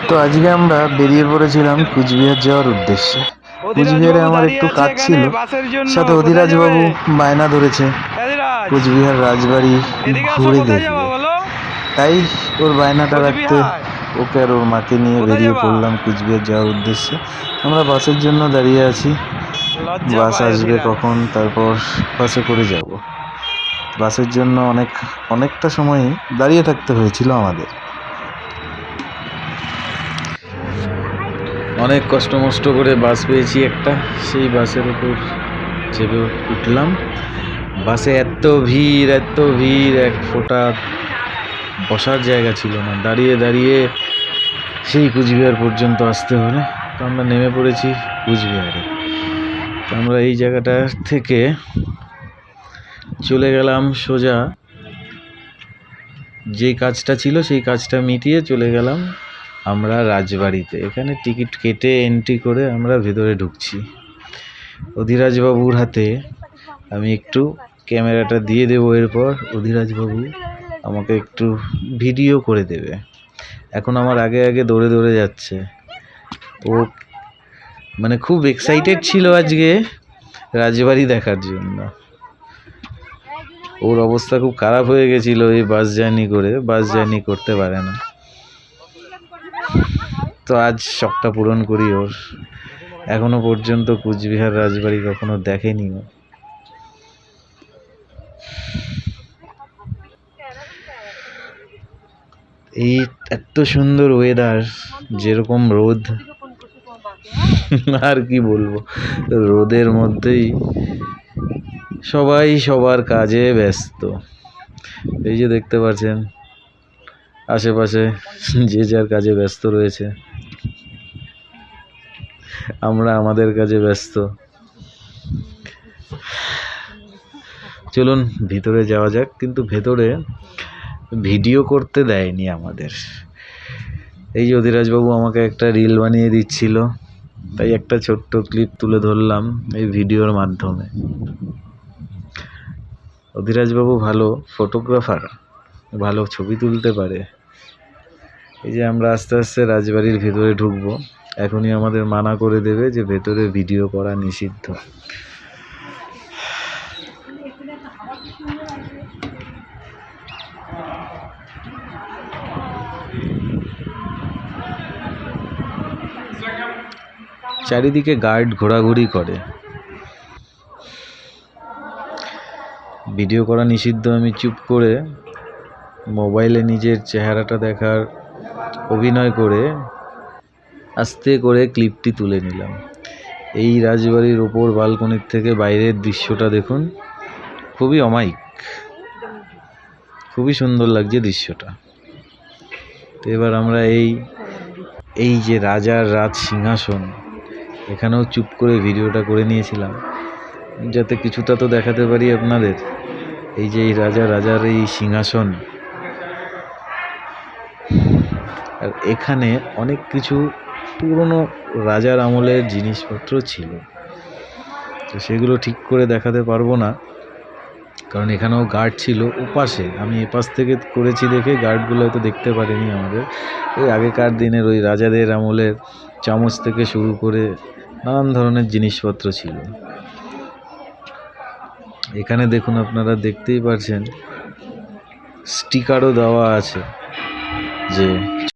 তো আজকে আমরা বেরিয়ে পড়েছিলাম কুচবিহার যাওয়ার উদ্দেশ্যে। কুচবিহারে আমার একটু কাজ ছিল, সাথে অধিরাজ বাবু বায়না ধরেছে কুচবিহার রাজবাড়ি ঘুরে দেখবে। তাই ওর বায়নাটা রাখতে ওকে আর ওর মাকে নিয়ে বেরিয়ে পড়লাম কুচবিহার যাওয়ার উদ্দেশ্যে। আমরা বাসের জন্য দাঁড়িয়ে আছি, বাস আসবে কখন, তারপর বাসে করে যাব। বাসের জন্য অনেকটা সময় দাঁড়িয়ে থাকতে হয়েছিল আমাদের। অনেক কষ্ট করে বাস পেয়েছি একটা, সেই বাসের উপর চেপে উঠলাম। বাসে এত ভিড় এক ফোঁটা বসার জায়গা ছিল না, দাঁড়িয়ে সেই কুচবিহার পর্যন্ত আসতে হলো। তো আমরা নেমে পড়েছি কুচবিহারে। তো আমরা এই জায়গাটা থেকে চলে গেলাম সোজা, যেই কাজটা ছিল সেই কাজটা মিটিয়ে চলে গেলাম আমরা রাজবাড়িতে। এখানে টিকিট কেটে এন্ট্রি করে আমরা ভেতরে ঢুকছি। অধিরাজবাবুর হাতে আমি একটু ক্যামেরাটা দিয়ে দেবো, এরপর অধিরাজবাবু আমাকে একটু ভিডিও করে দেবে। এখন আমার আগে দৌড়ে যাচ্ছে। ও মানে খুব এক্সাইটেড ছিল আজকে রাজবাড়ি দেখার জন্য। ওর অবস্থা খুব খারাপ হয়ে গেছিল এই বাস জার্নি করতে পারে না। তো আজ শখটা পূরণ করি ওর। এখনো পর্যন্ত কুচবিহার রাজবাড়ি কখনো দেখেনি ও। এই এত সুন্দর ওয়েদার, যেরকম রোদ, আর কি বলবো, রোদের মধ্যেই সবাই সবার কাজে ব্যস্ত। এই যে দেখতে পাচ্ছেন আশেপাশে যে যার কাজে ব্যস্ত রয়েছে, আমরা আমাদের কাজে ব্যস্ত। চলুন ভিতরে যাওয়া যাক। কিন্তু ভেতরে ভিডিও করতে দেয়নি আমাদের। এই যে অধিরাজবাবু আমাকে একটা রিল বানিয়ে দিচ্ছিল, তাই একটা ছোট্ট ক্লিপ তুলে ধরলাম এই ভিডিওর মাধ্যমে। অধিরাজবাবু ভালো ফটোগ্রাফার, ভালো ছবি তুলতে পারে। এই যে আমরা আস্তে আস্তে রাজবাড়ির ভেতরে ঢুকবো। এখনই আমাদের মানা করে দেবে যে ভেতরে ভিডিও করা নিষিদ্ধ। চারিদিকে গার্ড ঘোরাঘুরি করে। ভিডিও করা নিষিদ্ধ। আমি চুপ করে মোবাইলে নিজের চেহারাটা দেখার অভিনয় করে আস্তে করে ক্লিপটি তুলে নিলাম। এই রাজবাড়ির ওপর বালকনির থেকে বাইরের দৃশ্যটা দেখুন, খুবই অমায়িক, খুবই সুন্দর লাগছে দৃশ্যটা। তো এবার আমরা এই যে রাজার রাজ সিংহাসন, এখানেও চুপ করে ভিডিওটা করে নিয়েছিলাম, যাতে কিছুটা তো দেখাতে পারি আপনাদের। এই যে এই রাজার এই সিংহাসন, আর এখানে অনেক কিছু পুরনো রাজার আমলের জিনিসপত্র ছিল। তো সেগুলো ঠিক করে দেখাতে পারবো না, কারণ এখানেও গার্ড ছিল ওপাশে। আমি এপাশ থেকে করেছি দেখে গার্ডগুলো হয়তো দেখতে পারিনি আমাদের। ওই আগেকার দিনের ওই রাজাদের আমলের চামচ থেকে শুরু করে নানান ধরনের জিনিসপত্র ছিল। এখানে দেখুন, আপনারা দেখতেই পারছেন স্টিকারও দেওয়া আছে যে